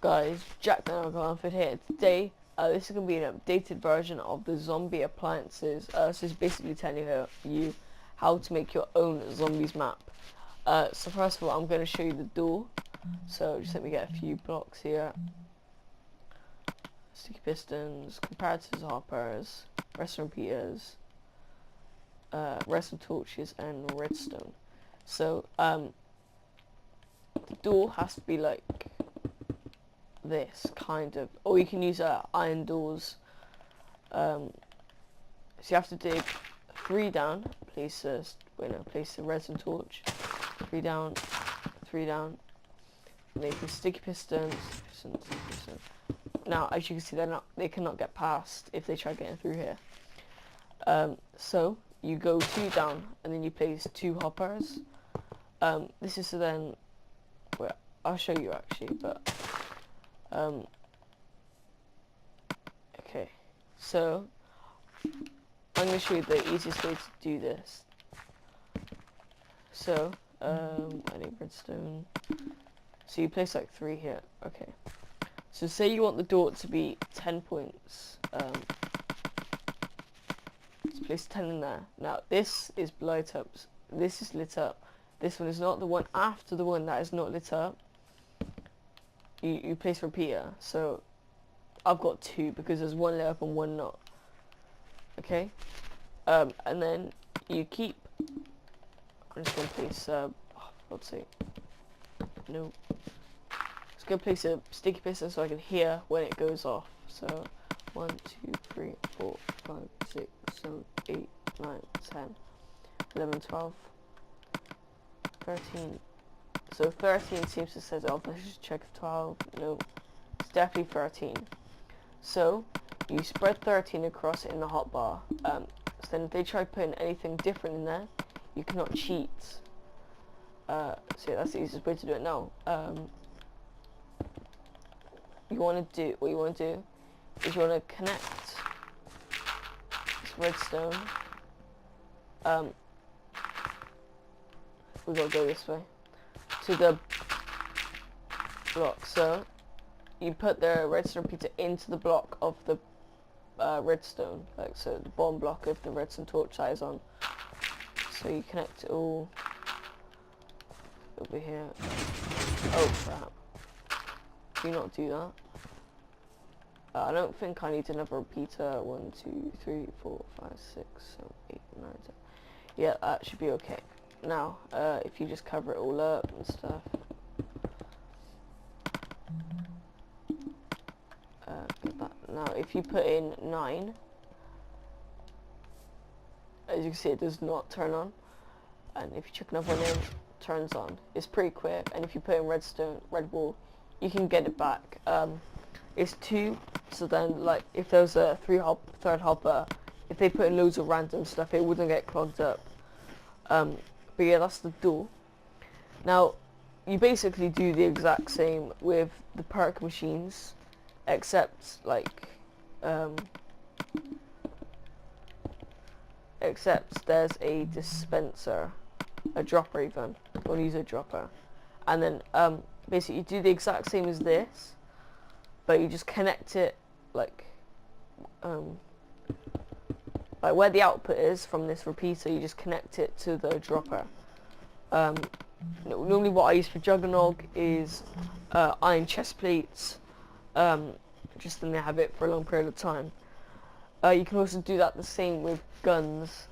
Guys, Jack the here. Today, this is going to be an updated version of the zombie appliances. So it's basically telling you how to make your own zombies map. So first of all, I'm going to show you the door. So just let me get a few blocks here. Sticky pistons, comparators, hoppers, redstone repeaters, redstone torches, and redstone. So the door has to be like this kind of, or you can use iron doors. So you have to dig 3 down, place the redstone torch, 3 down, 3 down, and then you can sticky pistons. Now as you can see, they cannot get past if they try getting through here. So you go 2 down and then you place 2 hoppers. This is then, well, I'll show you actually, but okay, so I'm going to show you the easiest way to do this. So I need redstone. So you place like 3 here. Okay, so say you want the door to be 10 points. Let's place 10 in there. Now this is lit up. This is lit up. This one is not. The one after the one that is not lit up, you place repeater. So I've got 2 because there's 1 lit up and 1 not. Okay, and then you keep. I'm just gonna place. Let's see. No. Just gonna place a sticky piston so I can hear when it goes off. So 1, 2, 3, 4, 5, 6, 7, 8, 9, 10, 11, 12, 13. So 13 seems to set it off. Let's just check 12. No, it's definitely 13. So you spread 13 across in the hotbar. So then if they try putting anything different in there, you cannot cheat. So yeah, that's the easiest way to do it now. What you want to do is you want to connect this redstone. We gotta go this way to the block. So you put the redstone repeater into the block of the redstone, like so the bottom block of the redstone torch that is on. So you connect it all over here. Oh crap! Do not do that. I don't think I need another repeater. 1, 2, 3, 4, 5, 6, 7, 8, 9, 10. Yeah, that should be okay. Now, if you just cover it all up and stuff. Get that. Now, if you put in 9, as you can see, it does not turn on. And if you chuck another one in, it turns on. It's pretty quick. And if you put in redstone, red wool, you can get it back. It's 2, so then, like, if there was a third hopper, if they put in loads of random stuff, it wouldn't get clogged up. But yeah, that's the door. Now, you basically do the exact same with the perk machines, except like, except there's a dispenser, a dropper even. We'll use a dropper, and then basically you do the exact same as this, but you just connect it like where the output is from this repeater, you just connect it to the dropper. Normally what I use for Juggernog is iron chest plates, just then they have it for a long period of time. You can also do that the same with guns,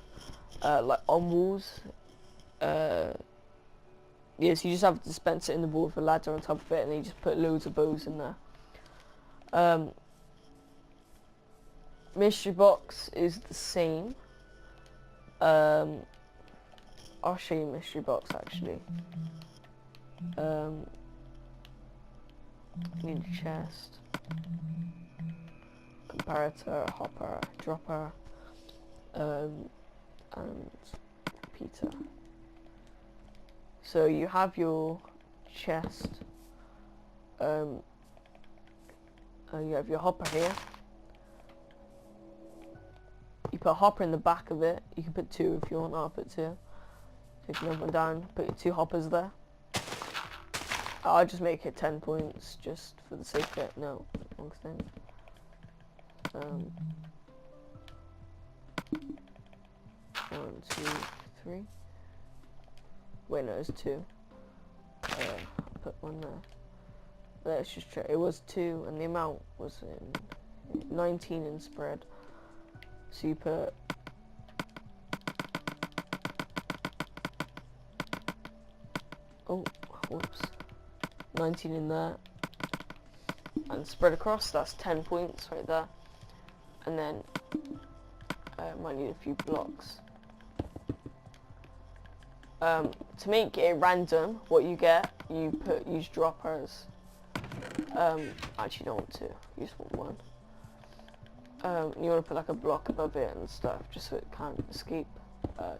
like on walls. Yes, you just have to dispense it in the wall with a ladder on top of it, and then you just put loads of bows in there. Mystery box is the same. I'll show you mystery box actually. Need a chest, comparator, hopper, dropper, and repeater. So you have your chest. You have your hopper here. You put a hopper in the back of it. You can put 2 if you want. I'll put 2. Take another one down. Put your 2 hoppers there. I'll just make it 10 points just for the sake of it. No, wrong thing. 1, 2, 3. Wait, no, it's 2. I'll put 1 there. Let's just check. It was 2, and the amount was in 19 in spread. So you put whoops, 19 in there, and spread across. That's 10 points right there. And then might need a few blocks. To make it random, what you get, use droppers. Actually don't want to, you just want one. You want to put like a block above it and stuff, just so it can't escape.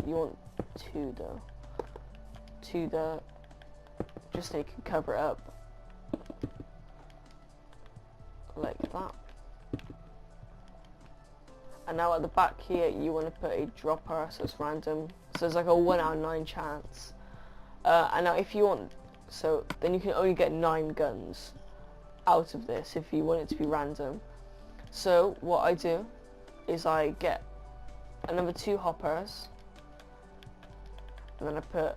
You want 2 though. 2 there, just so you can cover it up. Like that. And now at the back here, you want to put a dropper, so it's random. So it's like a 1 out of 9 chance. And now if you want, so then you can only get 9 guns out of this if you want it to be random. So what I do is I get another 2 hoppers, and then I put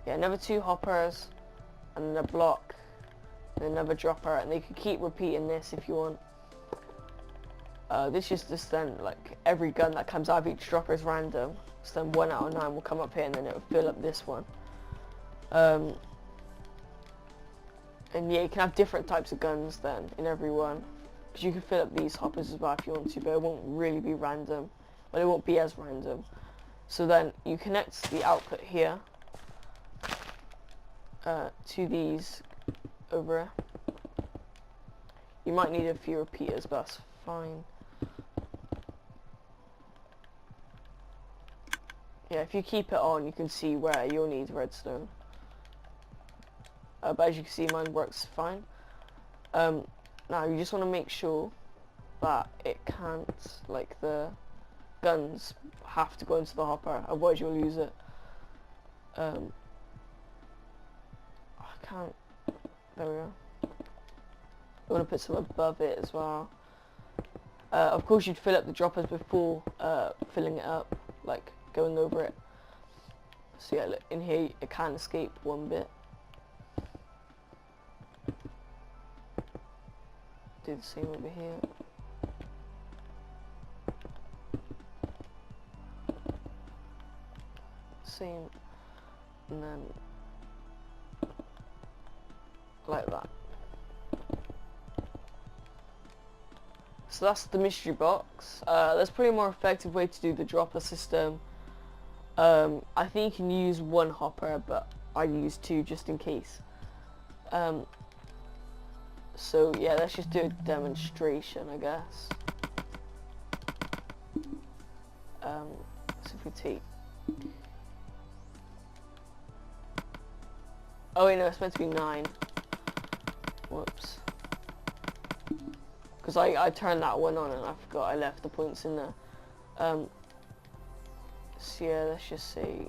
another 2 hoppers, and then a block, and another dropper, and they can keep repeating this if you want. This is just then, like, every gun that comes out of each dropper is random, so then 1 out of 9 will come up here, and then it will fill up this one. And yeah, you can have different types of guns then in every one, because you can fill up these hoppers as well if you want to, but it won't really be random. Well, it won't be as random. So then you connect the output here to these over here. You might need a few repeaters, but that's fine. Yeah, if you keep it on, you can see where you'll need redstone. But as you can see, mine works fine. Now you just want to make sure that it can't, like, the guns have to go into the hopper, otherwise you'll lose it. I can't, there we go. You want to put some above it as well. Of course you'd fill up the droppers before filling it up, like going over it. So yeah, look, in here it can escape one bit. Do the same over here. Same, and then like that. So that's the mystery box. There's probably a more effective way to do the dropper system. I think you can use 1 hopper, but I use 2 just in case. So yeah, let's just do a demonstration, I guess. So if we take... Oh wait, no, it's meant to be 9. Whoops. Because I turned that one on and I forgot I left the points in there. So yeah, let's just say...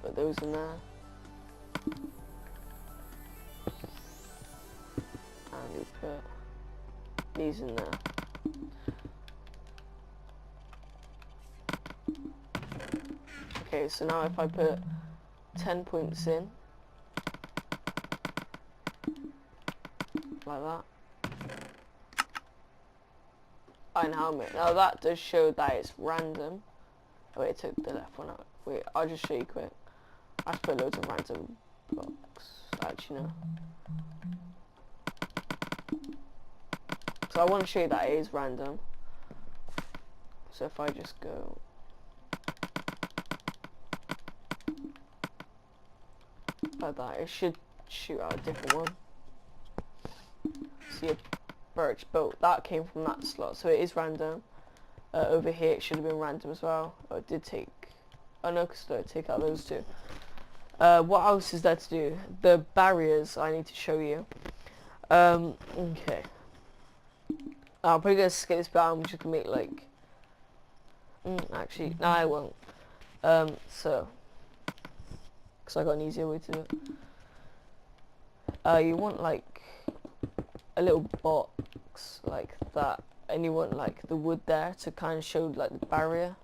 put those in there. And we put these in there. Okay, so now if I put 10 points in, like that. Iron helmet. Now that does show that it's random. Oh wait, I took the left one out. Wait, I'll just show you quick. I just put loads of random blocks. Actually, no. So I want to show you that it is random. So if I just go... like that, it should shoot out a different one. See a birch boat, that came from that slot, so it is random. Over here it should have been random as well. Oh, it did take... oh no, because I take out those 2. What else is there to do? The barriers I need to show you. Okay. I'm probably going to skip this bit. I'm just going to make like... actually, no I won't. So, because I got an easier way to do it. You want like a little box like that, and you want like the wood there to kind of show like the barrier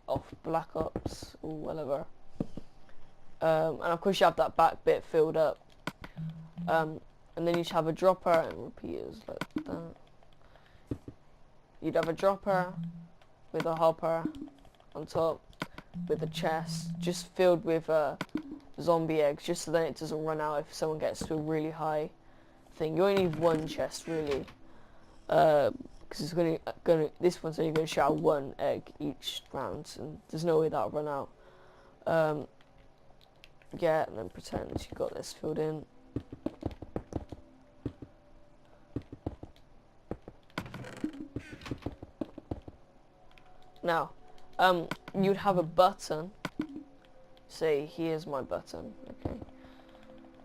of Black Ops or whatever. And of course you have that back bit filled up. And then you should have a dropper and repeaters like that. You'd have a dropper with a hopper on top, with a chest just filled with zombie eggs, just so then it doesn't run out if someone gets to a really high thing. You only need one chest really, because it's this one's only going to shoot out one egg each round, and there's no way that'll run out. Yeah, and then pretend you got this filled in. Now, you'd have a button. Say, here's my button,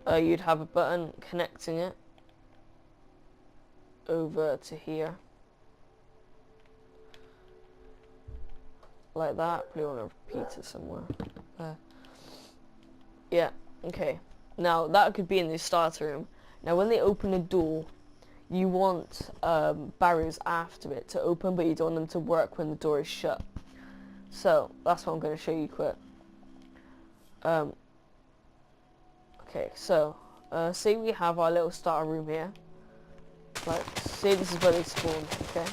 okay. You'd have a button connecting it over to here. Like that. Probably want to repeat it somewhere. There. Yeah, okay. Now, that could be in the starter room. Now, when they open a door, you want barriers after it to open, but you don't want them to work when the door is shut. So, that's what I'm going to show you quick. Okay, so, say we have our little starter room here. Like, say this is where they spawn, okay?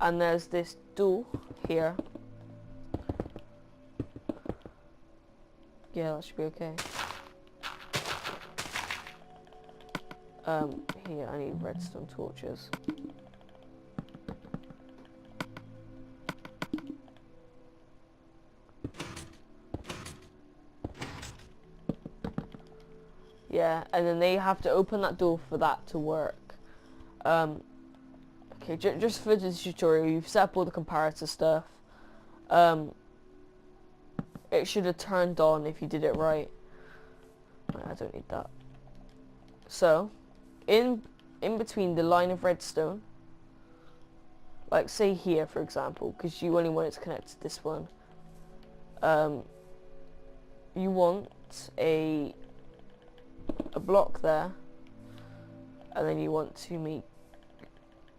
And there's this door here. Yeah, that should be okay. Here, I need redstone torches. Yeah, and then they have to open that door for that to work. Okay, just for this tutorial, you've set up all the comparator stuff. It should have turned on if you did it right. I don't need that. So, in between the line of redstone, like say here for example, because you only want it to connect to this one, you want a block there, and then you want to make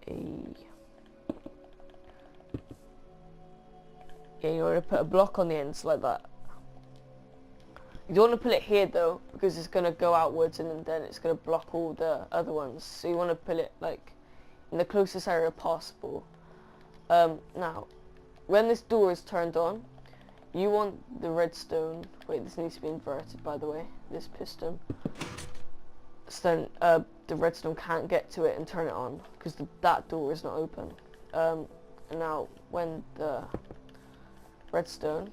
you want to put a block on the ends like that. You don't want to put it here though, because it's going to go outwards and then it's going to block all the other ones. So you want to put it like in the closest area possible. Now, when this door is turned on, you want the redstone. Wait, this needs to be inverted by the way, this piston. So then the redstone can't get to it and turn it on, because that door is not open. And now, when the redstone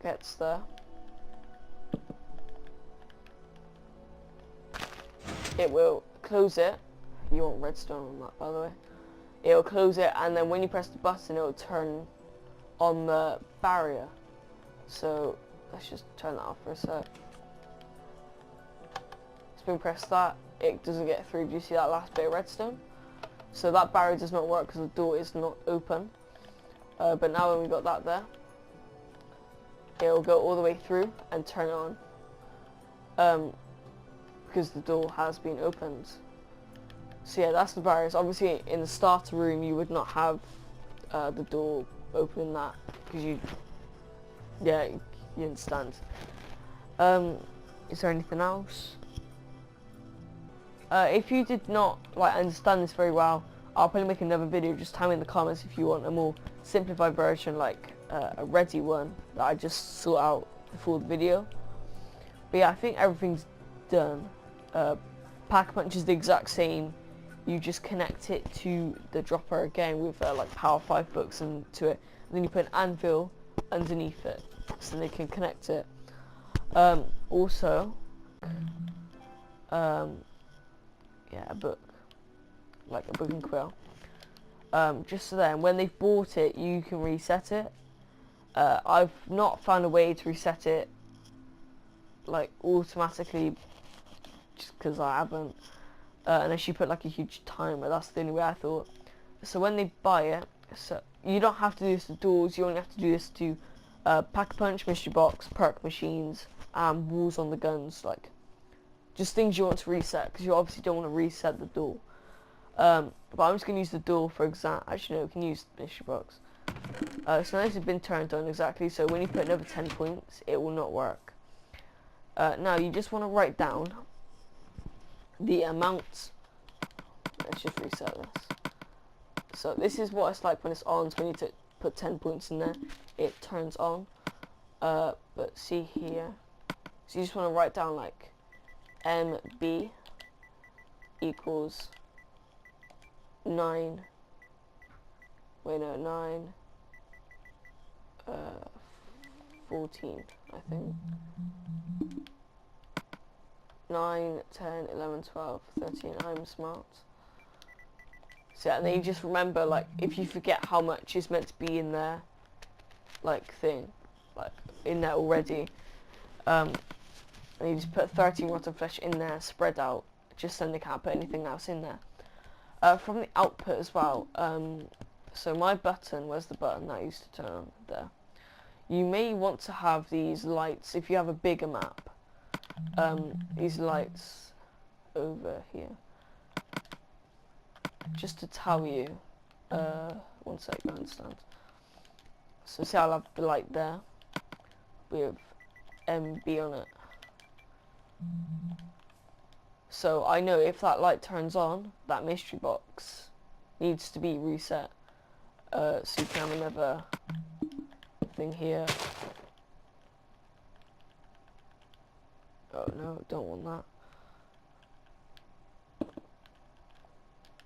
gets there, it will close it. You want redstone on that, by the way. It will close it, and then when you press the button, it will turn on the barrier. So let's just turn that off for a sec. So we press that, it doesn't get through. Do you see that last bit of redstone? So that barrier does not work because the door is not open. But now when we've got that there, it will go all the way through and turn it on. Because the door has been opened. So yeah, that's the barriers. Obviously in the starter room you would not have the door open that, because you understand. Is there anything else? If you did not understand this very well, I'll probably make another video. Just tell me in the comments if you want a more simplified version, like a ready one that I just sort out before the video. But yeah, I think everything's done. Pack punch is the exact same. You just connect it to the dropper again with like Power 5 books into it. And then you put an anvil underneath it, so they can connect it. Also, yeah, a book, like a book and quill. Just so then, when they've bought it, you can reset it. I've not found a way to reset it like automatically, just because I haven't. Unless you put like a huge timer, that's the only way I thought. So when they buy it, so you don't have to do this to doors, you only have to do this to Pack-a-Punch, mystery box, perk machines, and walls on the guns, like just things you want to reset, because you obviously don't want to reset the door. But I'm just going to use the door for example. Actually no, we can use mystery box. So now this has been turned on exactly, so when you put another 10 points, it will not work. Now you just want to write down the amount. Let's just reset this. So this is what it's like when it's on, so we need to put 10 points in there. It turns on. But see here. So you just want to write down like MB equals 9. Wait no, 9. 14, I think. 9, 10, 11, 12, 13. I'm smart. So yeah, and then you just remember, like, if you forget how much is meant to be in there, like, like, in there already, and you just put 13 rotten flesh in there, spread out, just then they can't put anything else in there. From the output as well, so my button, where's the button that I used to turn on? There. You may want to have these lights, if you have a bigger map, these lights over here. Just to tell you, one sec, you understand. So see, I'll have the light there with MB on it. So I know if that light turns on, that mystery box needs to be reset. So you can have another thing here. Oh no, don't want that.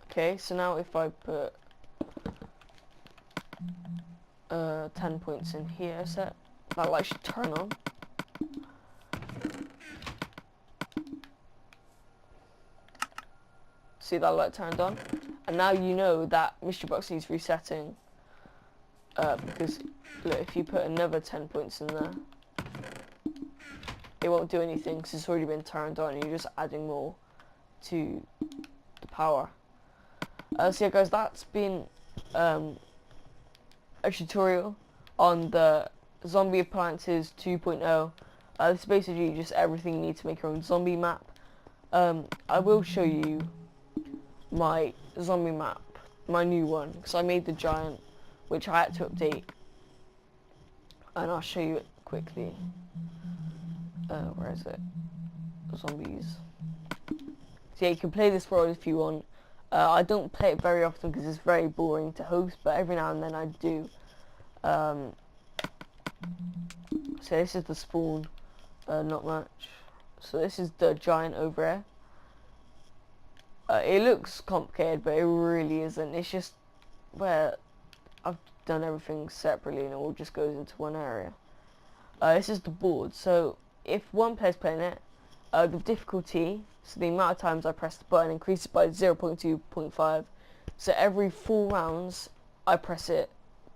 Okay, so now if I put 10 points in here, set, that light should turn on. See, that light turned on, and now you know that mystery box needs resetting, because look, if you put another 10 points in there, it won't do anything because it's already been turned on and you're just adding more to the power. So yeah guys, that's been a tutorial on the Zombie Appliances 2.0. This is basically just everything you need to make your own zombie map. I will show you my zombie map, my new one, because I made the giant, which I had to update, and I'll show you it quickly. Where is it? Zombies. So yeah, you can play this world if you want. I don't play it very often because it's very boring to host, but every now and then I do. So this is the spawn, not much. So this is the giant over here. It looks complicated, but it really isn't. It's just where I've done everything separately and it all just goes into one area. This is the board. So if one player's playing it, the difficulty, so the amount of times I press the button increases by 0.2.5. So every 4 rounds, I press it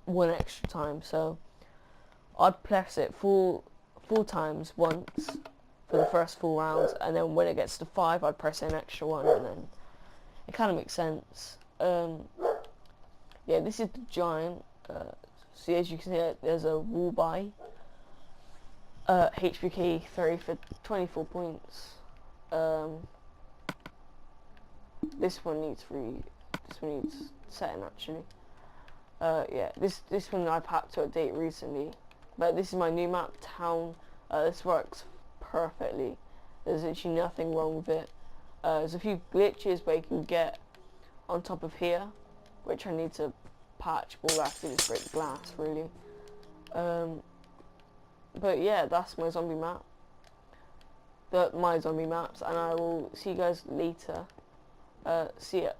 1 extra time. So I'd press it four times once for the first 4 rounds, and then when it gets to 5, I'd press an extra one, and then it kind of makes sense. Yeah, this is the giant. See, as you can see, there's a wall buy. HPK 30 for 24 points. This one needs setting actually. Yeah, this one I've had to update recently, but this is my new map, Town. This works perfectly. There's literally nothing wrong with it. There's a few glitches where you can get on top of here, which I need to patch. All I have to do is break the glass, really. But yeah, that's my zombie map. My zombie maps, and I will see you guys later. See ya.